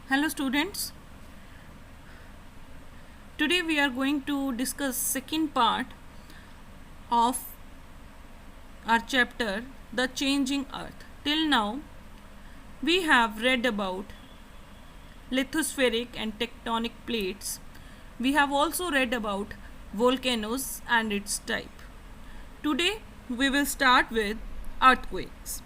Hello students, today we are going to discuss second part of our chapter The Changing Earth. Till now we have read about lithospheric and tectonic plates. We have also read about volcanoes and its type. Today we will start with earthquakes.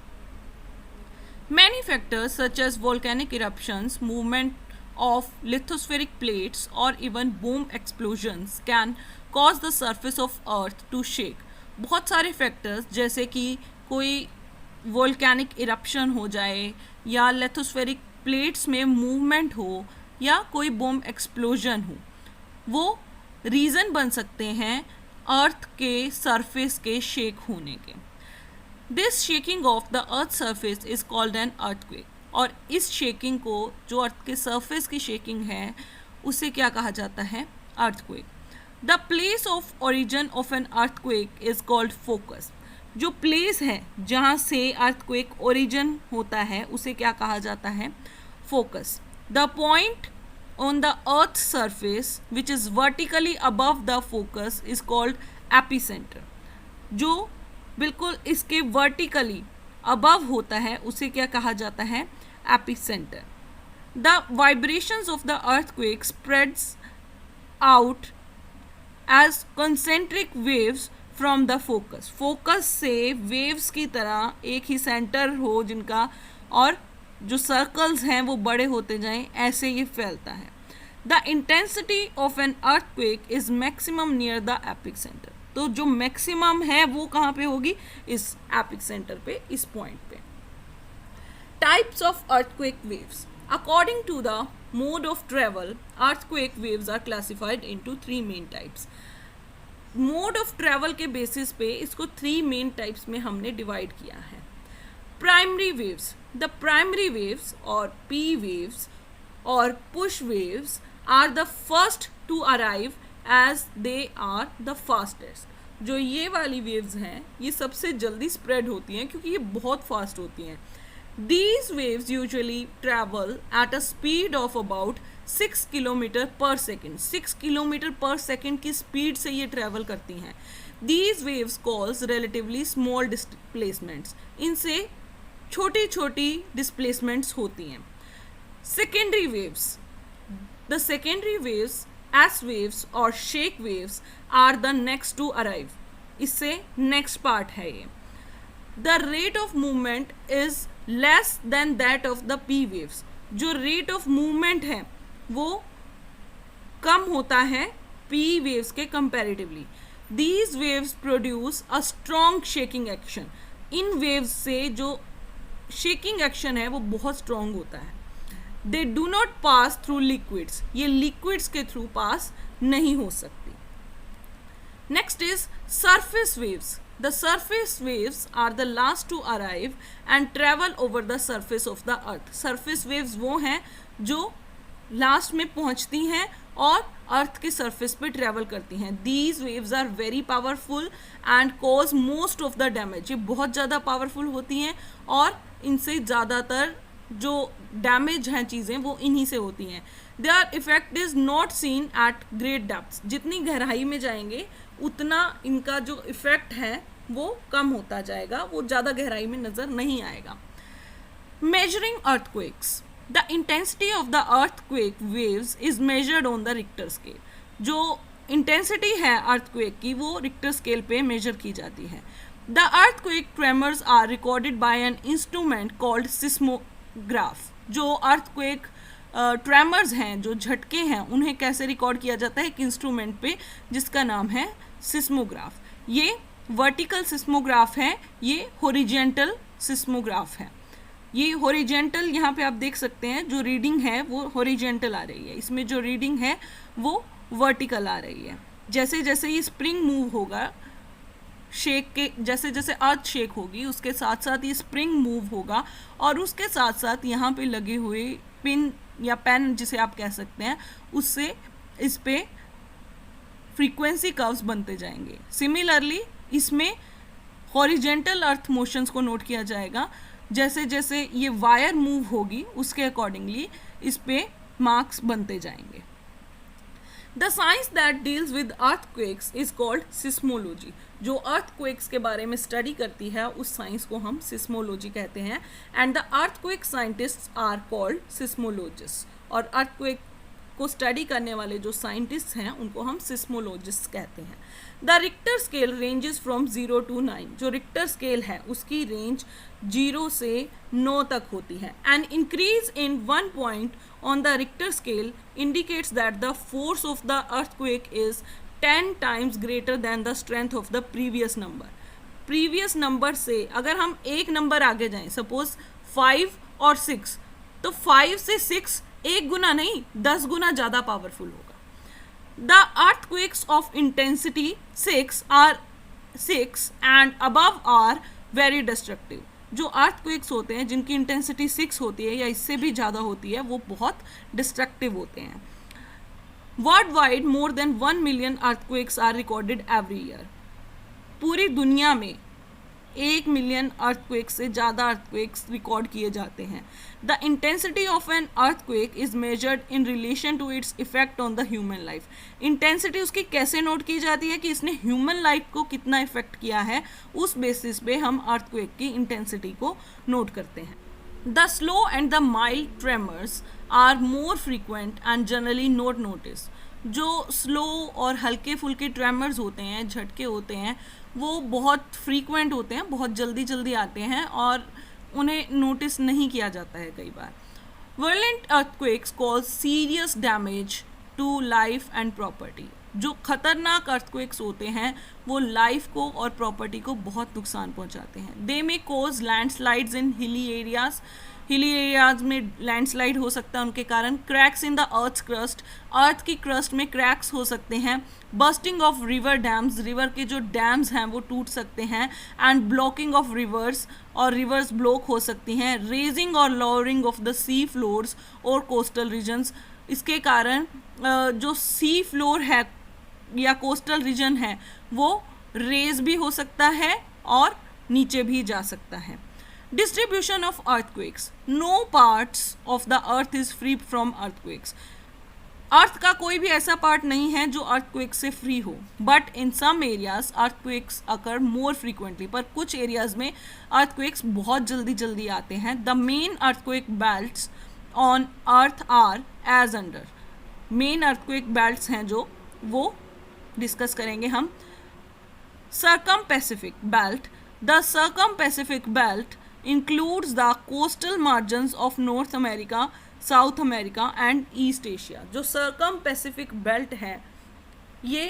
Many factors such as volcanic eruptions, movement of lithospheric plates or even boom explosions can cause the surface of earth to shake. बहुत सारे factors जैसे कि कोई volcanic eruption हो जाए या lithospheric plates में movement हो या कोई बॉम्ब एक्सप्लोजन हो, वो रीज़न बन सकते हैं अर्थ के सरफेस के शेक होने के. This shaking of the earth surface is called an earthquake. और इस शेकिंग को, जो अर्थ के सरफेस की शेकिंग है, उसे क्या कहा जाता है? Earthquake. The place of origin of an earthquake is called focus. जो प्लेस है जहाँ से अर्थक्वेक ओरिजिन होता है उसे क्या कहा जाता है? Focus. The point on the earth surface which is vertically above the focus is called epicentre. जो बिल्कुल इसके वर्टिकली अबव होता है उसे क्या कहा जाता है? Epicentre. The vibrations of the earthquake spreads out as concentric waves from the focus. Focus से वेव्स की तरह एक ही सेंटर हो जिनका, और जो सर्कल्स हैं वो बड़े होते जाएं, ऐसे ये फैलता है. The intensity of an earthquake is maximum near the epic centre. तो जो मैक्सिमम है वो कहाँ पे होगी? इस एपिक सेंटर पे, इस पॉइंट पे. Types of earthquake waves. According to the mode of travel, earthquake waves are classified into 3 main types. Mode of travel के बेसिस पे इसको 3 मेन टाइप्स में हमने डिवाइड किया है. Primary waves. The primary waves और पी वेव्स और push waves are the first to arrive as they are the fastest. जो ये वाली वेव्स हैं ये सबसे जल्दी स्प्रेड होती हैं क्योंकि ये बहुत फास्ट होती हैं. These waves usually travel at a speed of about 6 kilometre per second. 6 kilometre per second की स्पीड से ये ट्रैवल करती हैं. These waves cause relatively small displacements. इनसे छोटी छोटी डिस्प्लेसमेंट्स होती हैं. Secondary waves. The secondary waves, S waves और shake waves are the next to arrive. इससे नेक्स्ट पार्ट है ये. The rate of movement is less than that of the P waves. जो रेट ऑफ मूवमेंट है वो कम होता है P waves के comparatively. These waves produce a strong shaking action. In waves से जो शेकिंग एक्शन है वो बहुत स्ट्रॉन्ग होता है. They do not pass through liquids. ये लिक्विड्स के थ्रू पास नहीं हो सकती. Next is surface waves. The surface waves are the last to arrive and travel over the surface of the earth. Surface waves वो हैं जो last में पहुंचती हैं और अर्थ के सरफेस पे ट्रेवल करती हैं. These waves are very powerful and cause most of the damage. ये बहुत ज़्यादा पावरफुल होती हैं और इनसे ज़्यादातर जो डैमेज हैं चीज़ें वो इन्हीं से होती हैं. Their effect is not seen at great depths. जितनी गहराई में जाएंगे उतना इनका जो इफेक्ट है वो कम होता जाएगा, वो ज़्यादा गहराई में नज़र नहीं आएगा. Measuring earthquakes. The intensity of the earthquake waves is measured on the Richter scale. जो इंटेंसिटी है अर्थक्वेक की वो रिक्टर स्केल पे मेजर की जाती है. The earthquake tremors are recorded by an instrument called seismograph. जो अर्थक्वेक ट्रेमर्स हैं, जो झटके हैं, उन्हें कैसे रिकॉर्ड किया जाता है? एक इंस्ट्रूमेंट पे जिसका नाम है सिस्मोग्राफ. ये वर्टिकल सिस्मोग्राफ है, ये हॉरिजॉन्टल सिस्मोग्राफ है. ये हॉरिजॉन्टल, यहाँ पे आप देख सकते हैं जो रीडिंग है वो हॉरिजॉन्टल आ रही है. इसमें जो रीडिंग है वो वर्टिकल आ रही है. जैसे जैसे ये स्प्रिंग मूव होगा, शेक के जैसे जैसे अर्थ शेक होगी उसके साथ साथ ये स्प्रिंग मूव होगा और उसके साथ साथ यहाँ पे लगे हुए पिन या पेन जिसे आप कह सकते हैं, उससे इस पे फ्रीक्वेंसी कर्व्स बनते जाएंगे. सिमिलरली इसमें हॉरिजेंटल अर्थ मोशंस को नोट किया जाएगा जैसे जैसे ये वायर मूव होगी उसके अकॉर्डिंगली इस पे मार्क्स बनते जाएंगे. The science that deals with earthquakes is called seismology. जो अर्थक्वेक्स के बारे में स्टडी करती है उस साइंस को हम सिस्मोलॉजी कहते हैं. And the earthquake scientists are called seismologist. और अर्थक्वेक को स्टडी करने वाले जो साइंटिस्ट हैं उनको हम सिस्मोलॉजिस्ट कहते हैं. The Richter scale ranges from 0 to 9. जो रिक्टर स्केल है उसकी रेंज 0 से 9 तक होती है. An increase in 1 point on the Richter scale indicates that the force of the earthquake is 10 times greater than the strength of the previous number. previous number से अगर हम एक नंबर आगे जाएं, सपोज 5 और 6, तो 5 से 6 एक गुना नहीं 10 गुना ज़्यादा पावरफुल होगा. The earthquakes of intensity 6 and above are very destructive. जो अर्थक्वेक्स होते हैं जिनकी इंटेंसिटी 6 होती है या इससे भी ज़्यादा होती है वो बहुत डिस्ट्रक्टिव होते हैं. Worldwide more than 1 million earthquakes are recorded every year. पूरी दुनिया में 1 million अर्थक्वेक्स से ज़्यादा अर्थक्वेक्स रिकॉर्ड किए जाते हैं. The intensity of an earthquake is measured in relation to its effect on the human life. Intensity उसकी कैसे नोट की जाती है कि इसने ह्यूमन लाइफ को कितना इफेक्ट किया है, उस बेसिस पे हम अर्थक्वेक की इंटेंसिटी को नोट करते हैं. The slow and the mild tremors are more frequent and generally not notice. जो स्लो और हल्के फुल्के ट्रेमर्स होते हैं, झटके होते हैं, वो बहुत फ्रीक्वेंट होते हैं, बहुत जल्दी जल्दी आते हैं और उन्हें नोटिस नहीं किया जाता है कई बार. Violent earthquakes cause serious damage to life and property. जो खतरनाक अर्थक्वेक्स होते हैं वो लाइफ को और प्रॉपर्टी को बहुत नुकसान पहुंचाते हैं. दे मे कॉज लैंडस्लाइड्स इन हिली एरियाज. हिली एरियाज में लैंडस्लाइड हो सकता है उनके कारण. Cracks in the earth crust. Earth की क्रस्ट में क्रैक्स हो सकते हैं. Bursting of river dams. River के जो डैम्स हैं वो टूट सकते हैं. And blocking of rivers. और रिवर्स ब्लॉक हो सकती हैं. रेजिंग और lowering of the sea floors और कोस्टल रीजन्स. इसके कारण जो सी फ्लोर है या कोस्टल रीजन है वो रेज भी हो सकता है और नीचे भी जा सकता है. Distribution of earthquakes. No parts of the earth is free from earthquakes. Earth का कोई भी ऐसा पार्ट नहीं है जो अर्थक्वेक से फ्री हो. But in some areas earthquakes occur more frequently. पर कुछ एरियाज में अर्थक्वेक्स बहुत जल्दी जल्दी आते हैं. The main earthquake belts on earth are as under. Main earthquake belts हैं जो वो डिस्कस करेंगे हम. Circum belt. The circum Pacific belt includes the coastal margins of North America, South America and East Asia. जो circum Pacific belt है ये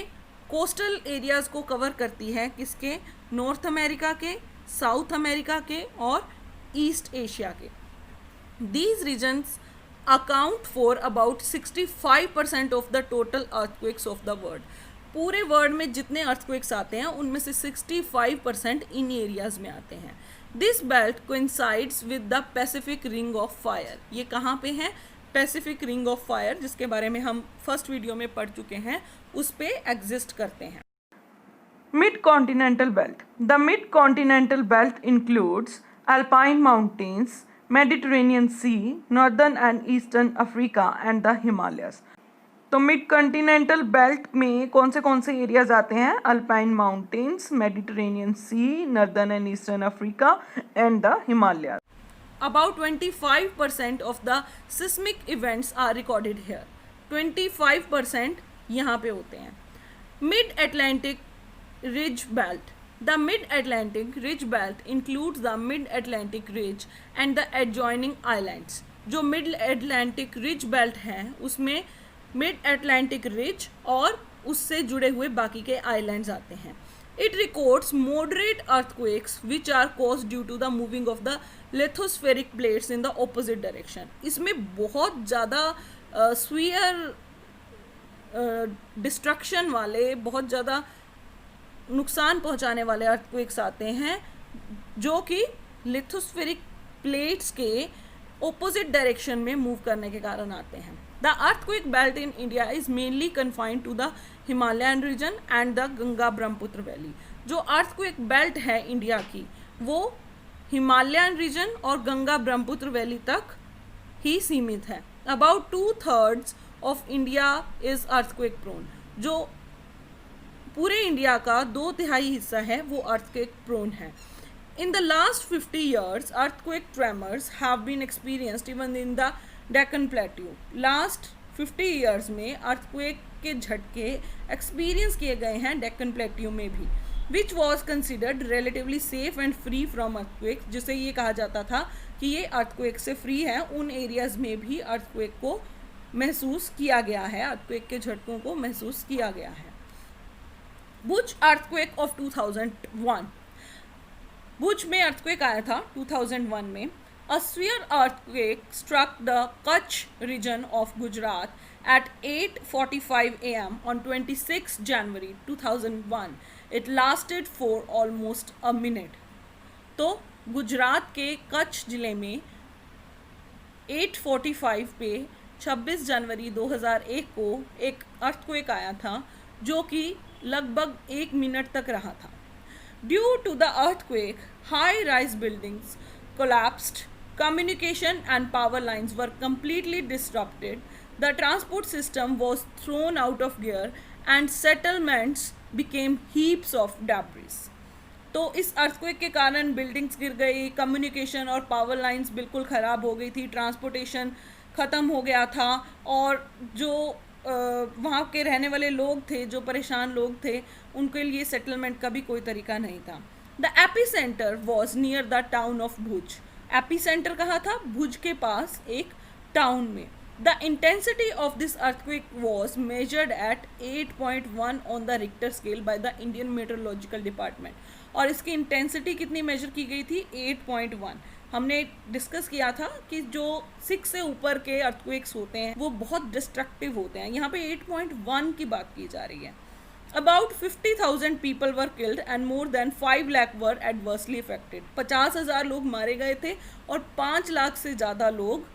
coastal areas को cover करती है किसके? नॉर्थ अमेरिका के, साउथ अमेरिका के और ईस्ट एशिया के. These regions account for about 65% of the total earthquakes of the world. पूरे वर्ल्ड में जितने अर्थक्वेक्स आते हैं उनमें से 65% इन एरियाज में आते हैं. This belt coincides with the Pacific ring of fire. ये कहाँ पे है? पैसिफिक रिंग ऑफ फायर, जिसके बारे में हम फर्स्ट वीडियो में पढ़ चुके हैं, उस पे एग्जिस्ट करते हैं. Mid continental belt. The mid continental belt includes alpine mountains, Mediterranean sea, northern and eastern Africa and the Himalayas. तो मिड कॉन्टिनेंटल बेल्ट में कौन से एरियाज आते हैं? Alpine mountains, Mediterranean sea, northern and eastern Africa and the Himalaya. About 25% of the seismic events are recorded here. 25% यहाँ पे होते हैं. Mid Atlantic Ridge Belt. The Mid Atlantic Ridge Belt includes the Mid Atlantic Ridge and the adjoining islands. जो Mid Atlantic Ridge Belt है उसमें mid Atlantic ridge और उससे जुड़े हुए बाकी के आइलैंड्स आते हैं. It records moderate earthquakes which are caused due to the moving of the lithospheric plates in the opposite direction. इसमें बहुत ज़्यादा स्फीयर डिस्ट्रक्शन वाले, बहुत ज़्यादा नुकसान पहुंचाने वाले अर्थक्वेक्स आते हैं जो कि लिथोस्फेरिक प्लेट्स के ऑपोजिट डायरेक्शन में मूव करने के कारण आते हैं. The earthquake belt in India is mainly confined to the Himalayan region and the Ganga Brahmaputra Valley. जो earthquake belt है इंडिया की वो हिमालयन रीजन और गंगा ब्रह्मपुत्र वैली तक ही सीमित है. About 2/3 of India is earthquake prone. जो पूरे इंडिया का 2/3 हिस्सा है वो अर्थक्वेक प्रोन है. In the last 50 years, earthquake tremors have been experienced even in the Deccan Plateau. Last 50 years में earthquake के झटके experience किए गए हैं डेक्कन प्लेट्यू में भी, which was considered relatively safe and free from earthquakes. जिसे ये कहा जाता था कि ये earthquake से free है. उन areas में भी earthquake को महसूस किया गया है, earthquake के झटकों को महसूस किया गया है. भुज earthquake of 2001. भुज में अर्थक्वेक आया था 2001 में. A severe earthquake struck the Kutch region of Gujarat at 8:45 AM on 26 January 2001. It lasted for almost a minute. तो गुजरात के कच्छ जिले में 8:45 पे 26 जनवरी 2001 को एक अर्थक्वेक आया था जो कि लगभग 1 मिनट तक रहा था. Due to the earthquake, high-rise buildings collapsed, communication and power lines were completely disrupted, the transport system was thrown out of gear, and settlements became heaps of debris. तो इस अर्थक्वेक के कारण बिल्डिंग्स गिर गई, communication और power lines बिल्कुल ख़राब हो गई थी, ट्रांसपोर्टेशन ख़त्म हो गया था, और जो वहाँ के रहने वाले लोग थे, जो परेशान लोग थे, उनके लिए सेटलमेंट का भी कोई तरीका नहीं था. The epicentre was near the town of Bhuj. Epicentre कहाँ था? भुज के पास एक टाउन में. The intensity of this earthquake was measured at 8.1 on the Richter scale by the Indian meteorological department. और इसकी इंटेंसिटी कितनी मेजर की गई थी? 8.1. हमने डिस्कस किया था कि जो 6 से ऊपर के अर्थक्वेक्स होते हैं वो बहुत डिस्ट्रक्टिव होते हैं. यहाँ पे 8.1 की बात की जा रही है. About 50,000 people were killed and more than 5 lakh were adversely affected. 50,000 लोग मारे गए थे और 5 लाख से ज़्यादा लोग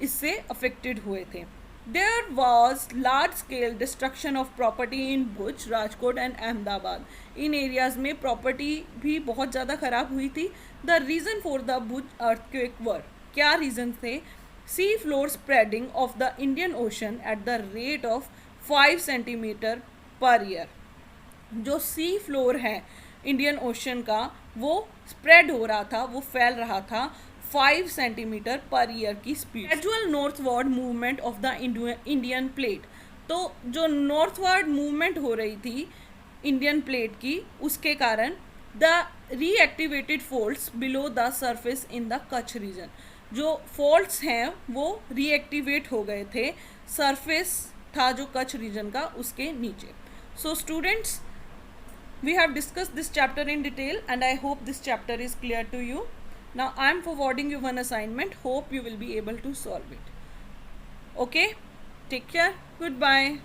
इससे अफेक्टेड हुए थे. There was large scale destruction of property in Bhuj, Rajkot and Ahmedabad. इन एरियाज में प्रॉपर्टी भी बहुत ज़्यादा ख़राब हुई थी. The reason for the Bhuj earthquake were, क्या रीज़न थे? Sea floor spreading of the Indian Ocean at the rate of 5 centimetre per year. जो सी फ्लोर है इंडियन ओशन का वो स्प्रेड हो रहा था, वो फैल रहा था 5 सेंटीमीटर पर ईयर की speed. Gradual northward movement of the Indian plate. तो जो नॉर्थवर्ड मूवमेंट हो रही थी इंडियन प्लेट की, उसके कारण the reactivated faults below the surface in the Kutch region. जो फॉल्ट्स हैं वो रीएक्टिवेट हो गए थे, सरफेस था जो कच्छ रीजन का उसके नीचे. So students, we have discussed this chapter in detail and I hope this chapter is clear to you. Now I am forwarding you one assignment. Hope you will be able to solve it. Okay? Take care. Goodbye.